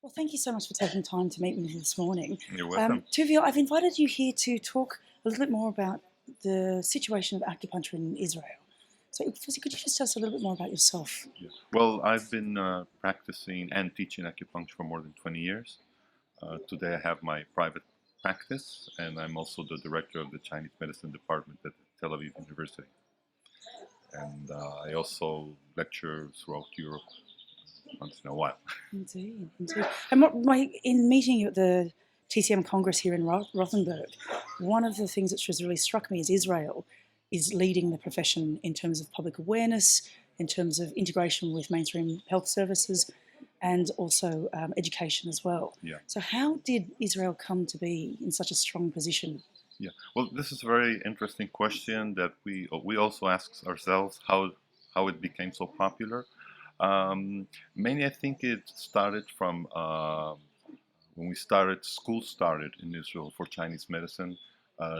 Well, thank you so much for taking time to meet me this morning. You're welcome. Tuvia, I've invited you here to talk a little bit more about the situation of acupuncture in Israel. So, firstly, could you just tell us a little bit more about yourself? Yeah. Well, I've been practicing and teaching acupuncture for more than 20 years. Today I have my private practice, and I'm also the director of the Chinese medicine department at Tel Aviv University. And I also lecture throughout Europe once in a while. Indeed, indeed. And in meeting you at the TCM Kongress here in Rothenburg, one of the things which has really struck me is Israel is leading the profession in terms of public awareness, in terms of integration with mainstream health services, and also education as well. Yeah. So how did Israel come to be in such a strong position? Yeah. Well, this is a very interesting question that we also ask ourselves how it became so popular. Mainly, I think it started from when school started in Israel for Chinese medicine.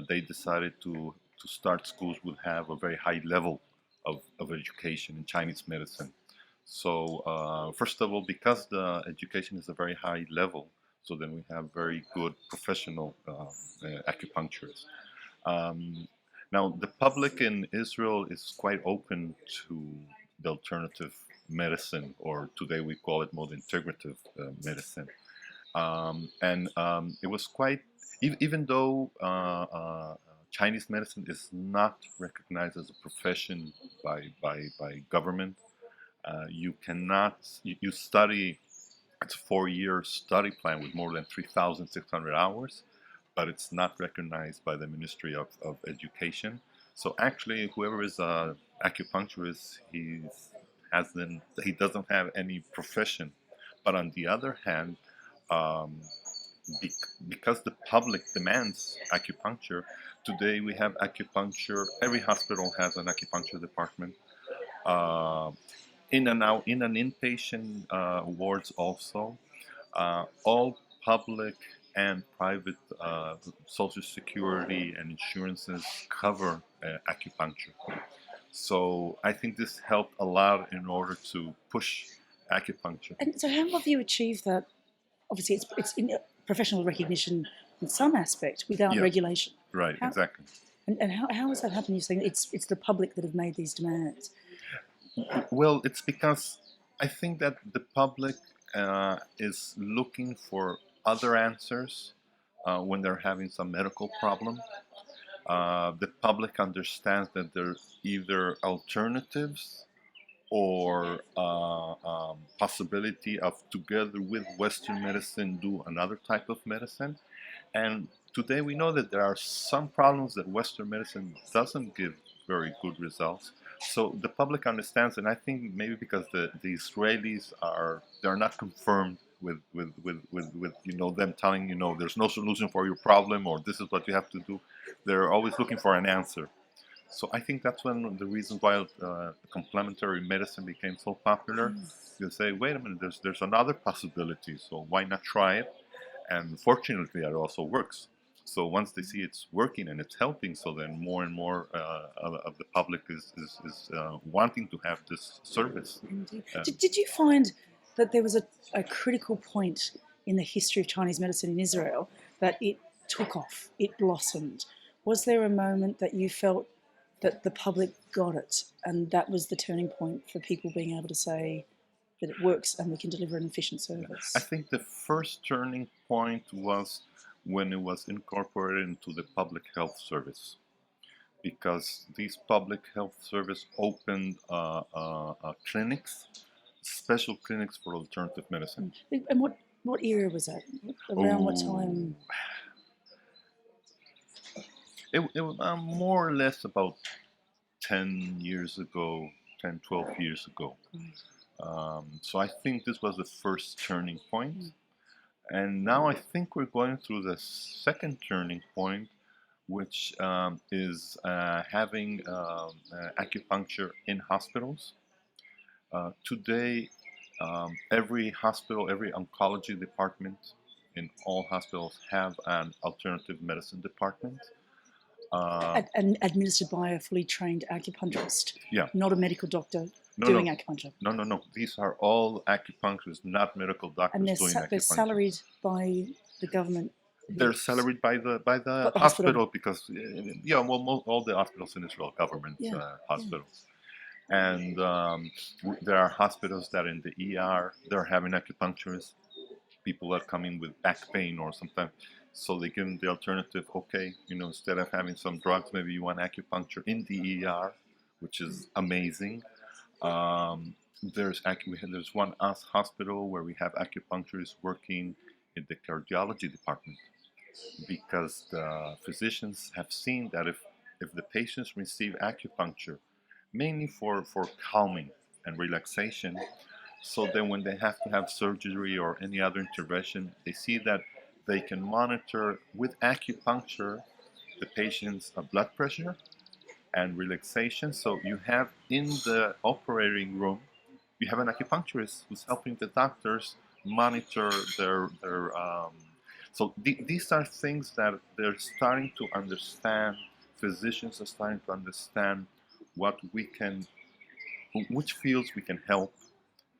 They decided to start schools would have a very high level of education in Chinese medicine. So first of all, because the education is a very high level, so then we have very good professional acupuncturists. Um, Now, the public in Israel is quite open to the alternative medicine, or today we call it more integrative medicine. And it was quite, even though Chinese medicine is not recognized as a profession by government, you cannot, you study, it's a 4-year study plan with more than 3,600 hours, but it's not recognized by the Ministry of Education. So actually, whoever is a acupuncturist, he doesn't have any profession. But on the other hand, um, because the public demands acupuncture, today we have acupuncture. Every hospital has an acupuncture department. Uh, in and out in an inpatient wards also. All public and private social security and insurances cover acupuncture. So I think this helped a lot in order to push acupuncture. And so how have you achieved that? Obviously, it's in professional recognition in some aspect without Yeah, regulation. right, How, exactly. and how has that happened? You're saying it's the public that have made these demands. Well, it's because I think that the public is looking for other answers when they're having some medical problem. The public understands that there are either alternatives or possibility of together with Western medicine do another type of medicine. And today we know that there are some problems that Western medicine doesn't give very good results. So the public understands, and I think maybe because the Israelis they're not confirmed with them telling there's no solution for your problem or this is what you have to do. They're always looking for an answer. So I think that's one of the reasons why complementary medicine became so popular. You say, wait a minute, there's another possibility, so why not try it? And fortunately, it also works. So once they see it's working and it's helping, so then more and more of the public is wanting to have this service. Did you find that there was a critical point in the history of Chinese medicine in Israel that it took off, it blossomed? Was there a moment that you felt that the public got it and that was the turning point for people being able to say that it works and we can deliver an efficient service? I think the first turning point was when it was incorporated into the public health service, because these public health service opened clinics, special clinics for alternative medicine. And what era was that? Around what time? It was more or less about 10 years ago, 10, 12 years ago. So I think this was the first turning point. And now I think we're going through the second turning point, which is having acupuncture in hospitals. Today, every hospital, every oncology department in all hospitals have an alternative medicine department. And administered by a fully trained acupuncturist, Yeah, not a medical doctor No, doing no, acupuncture, no. These are all acupuncturists, not medical and doctors doing they're acupuncture. salaried by the government, They're salaried by the but the hospital. hospital because yeah, well, all the hospitals in Israel are government Yeah, yeah. hospitals, and there are hospitals that in the ER they're having acupuncturists. People are coming with back pain or sometimes, so they give them the alternative. Okay, instead of having some drugs, maybe you want acupuncture in the ER, which is amazing. Um, there's one hospital where we have acupuncturists working in the cardiology department because the physicians have seen that if the patients receive acupuncture, mainly for calming and relaxation, so then when they have to have surgery or any other intervention, they see that they can monitor with acupuncture the patient's blood pressure and relaxation. So you have in the operating room, you have an acupuncturist who's helping the doctors monitor their. So these are things that they're starting to understand. Physicians are starting to understand what we can, which fields we can help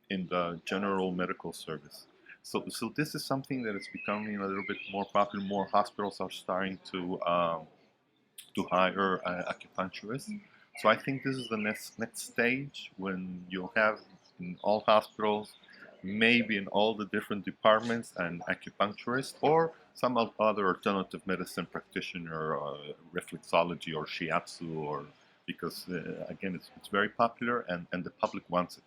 in the general medical service. So this is something that is becoming a little bit more popular. More hospitals are starting to hire acupuncturists. So I think this is the next stage when you'll have in all hospitals, maybe in all the different departments, an acupuncturist or some other alternative medicine practitioner, reflexology or shiatsu, or because again it's very popular and the public wants it.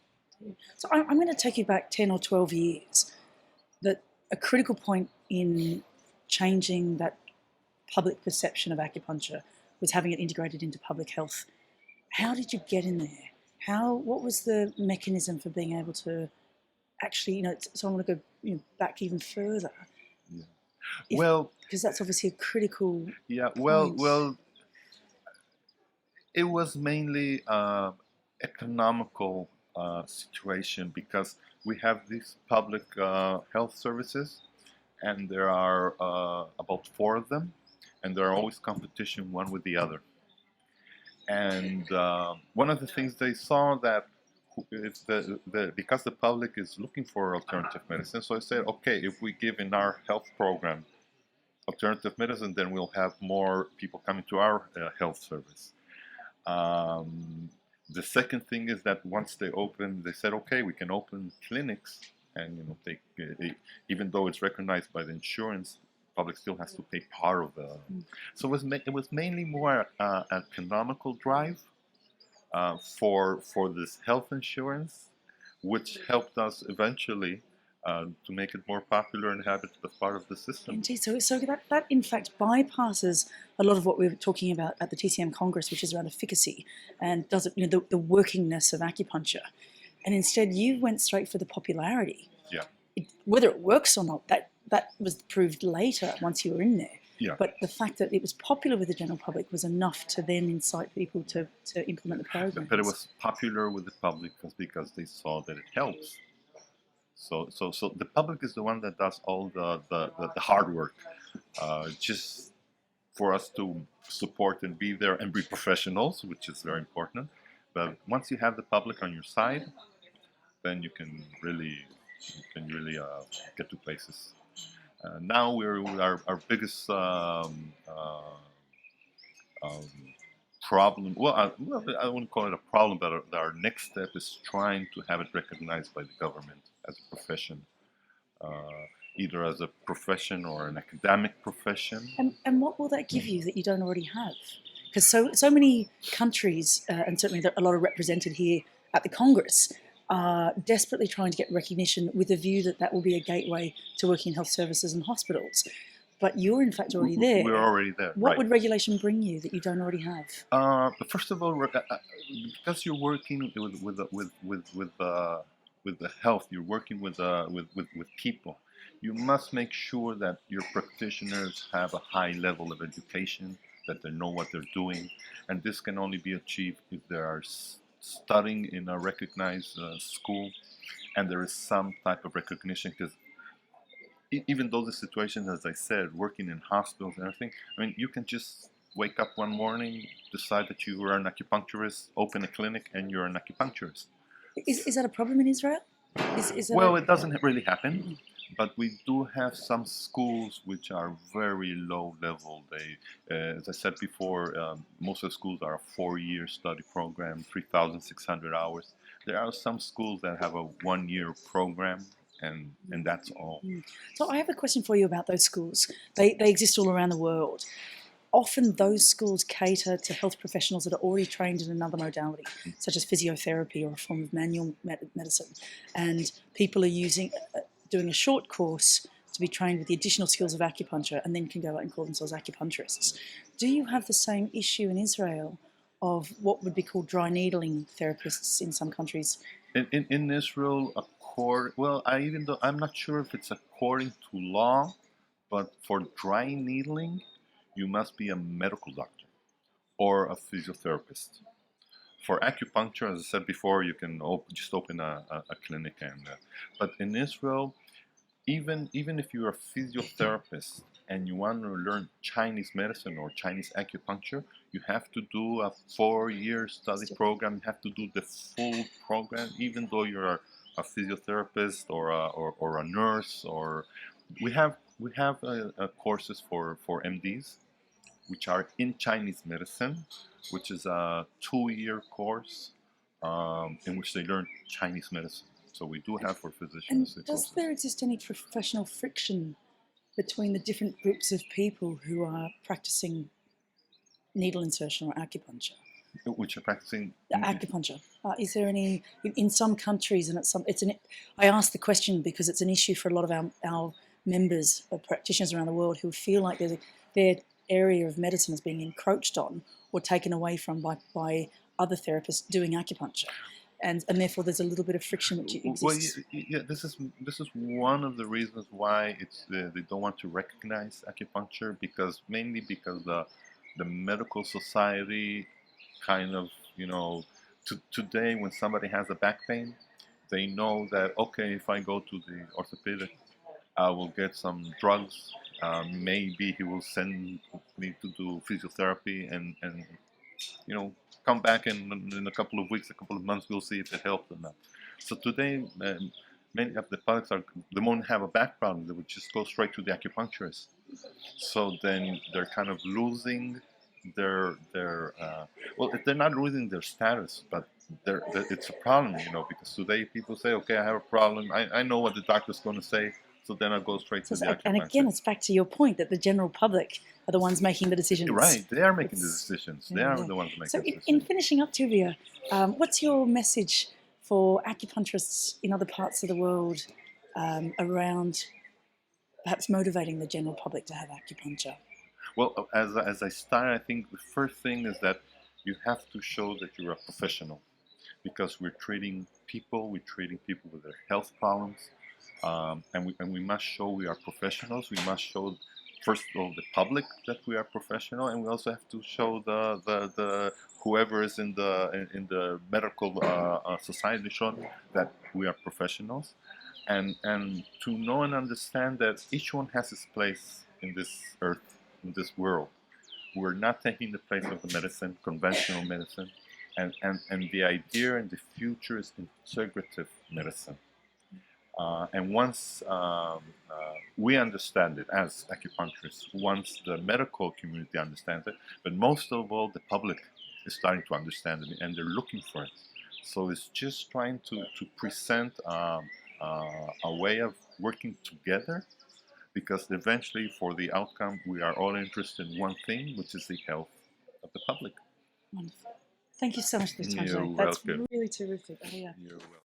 So I'm going to take you back 10 or 12 years. That a critical point in changing that public perception of acupuncture was having it integrated into public health. How did you get in there? What was the mechanism for being able to actually, so I want to go back even further. Yeah. Well, because that's obviously a critical yeah. point. Well, it was mainly economical situation because we have these public health services, and there are about four of them, and there are always competition one with the other. And one of the things they saw that it's because the public is looking for alternative medicine, so I said, okay, if we give in our health program alternative medicine, then we'll have more people coming to our health service. The second thing is that once they said, okay, we can open clinics, and even though it's recognized by the insurance, public still has to pay part of the. So it was mainly more an economical drive for this health insurance, which helped us eventually to make it more popular and have it as part of the system. Indeed. So that in fact bypasses a lot of what we were talking about at the TCM Kongress, which is around efficacy and does it, the workingness of acupuncture, and instead you went straight for the popularity. Yeah. Whether it works or not, that was proved later once you were in there. Yeah. But the fact that it was popular with the general public was enough to then incite people to implement the program. But it was popular with the public because they saw that it helps. So the public is the one that does all the hard work, just for us to support and be there and be professionals, which is very important. But once you have the public on your side, then you can really get to places. Now our biggest um, problem. Well, I wouldn't call it a problem, but our next step is trying to have it recognized by the government as a profession, either as a profession or an academic profession. And what will that give you that you don't already have? Because so many countries, and certainly a lot are represented here at the Congress, are desperately trying to get recognition with a view that will be a gateway to working in health services and hospitals. But you're in fact already there. We're already there. What right. would regulation bring you that you don't already have? But first of all, because you're working with the health, you're working with people. You must make sure that your practitioners have a high level of education, that they know what they're doing, and this can only be achieved if they are studying in a recognized school, and there is some type of recognition. Because even though the situation, as I said, working in hospitals and everything, I mean, you can just wake up one morning, decide that you are an acupuncturist, open a clinic, and you're an acupuncturist. Is that a problem in Israel? Is that Well, a it doesn't really happen, but we do have some schools which are very low level. As I said before, most of the schools are a 4-year study program, 3,600 hours. There are some schools that have a 1-year program, and that's all. So I have a question for you about those schools. They exist all around the world. Often those schools cater to health professionals that are already trained in another modality, such as physiotherapy or a form of manual medicine. And people are doing a short course to be trained with the additional skills of acupuncture and then can go out and call themselves acupuncturists. Do you have the same issue in Israel of what would be called dry needling therapists in some countries? In Israel, even though I'm not sure if it's according to law, but for dry needling, you must be a medical doctor or a physiotherapist. For acupuncture, as I said before, you can just open a clinic, but in Israel, even if you're a physiotherapist and you want to learn Chinese medicine or Chinese acupuncture, you have to do a 4-year study program. You have to do the full program, even though you're a physiotherapist or a nurse. Or we have courses for MDs, which are in Chinese medicine, which is a 2-year course in which they learn Chinese medicine. So we do have for physicians. And does there exist any professional friction between the different groups of people who are practicing needle insertion or acupuncture? Which are practicing Acupuncture. Is there any in some countries, and I ask the question because it's an issue for a lot of our members, practitioners around the world, who feel like their area of medicine is being encroached on or taken away from by other therapists doing acupuncture. And therefore there's a little bit of friction which exists. Well, yeah, this is one of the reasons why they don't want to recognize acupuncture, mainly because the medical society kind of, today when somebody has a back pain, they know that, okay, if I go to the orthopedic, I will get some drugs. Maybe he will send me to do physiotherapy, and come back in a couple of weeks, a couple of months, we'll see if it helped or not. So today, many of the products the moment have a back problem, they would just go straight to the acupuncturist. So then they're kind of losing their well, they're not losing their status, but it's a problem, because today people say, okay, I have a problem. I know what the doctor's going to say, so then I'll go straight to the acupuncturist. And again, it's back to your point that the general public are the ones making the decisions. Right, they are making the decisions. They are the ones making the decisions. So in finishing up, Tuvia, what's your message for acupuncturists in other parts of the world around perhaps motivating the general public to have acupuncture? Well, as I start, I think the first thing is that you have to show that you're a professional, because we're treating people with their health problems, and we must show we are professionals. We must show, first of all, the public that we are professional, and we also have to show the whoever is in the medical society, show that we are professionals, and to know and understand that each one has his place in this earth, in this world. We're not taking the place of the medicine, conventional medicine, and the idea in the future is integrative medicine. And once we understand it as acupuncturists, once the medical community understands it, but most of all the public is starting to understand it, and they're looking for it. So it's just trying to present a way of working together, because eventually for the outcome we are all interested in one thing, which is the health of the public. Wonderful. Thank you so much for the time. You're That's welcome. really terrific. Oh, yeah. You're welcome.